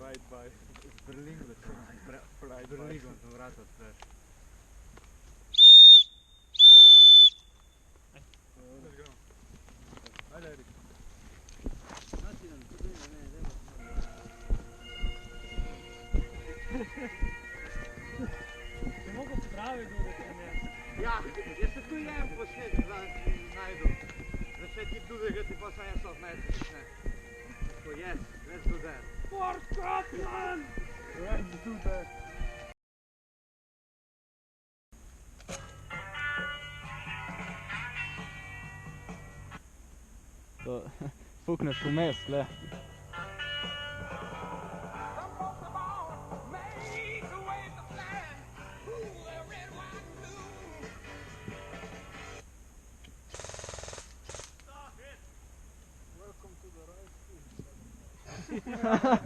Right by. Z Berlingo, Right by. Berlingo, sem vrata odpreš. Ajde, Erik. Znači nam, tu ima, ne, nema. Ne mogu popraviti, da ne. Ja, jaz se tu jem posnet, da najdu. Da še ti drugega ti pa sam jaz odnesem, ne. So yes, let's do that. For Scotland! Let's do that. To fukneš vmes, gle. Welcome to the rice field.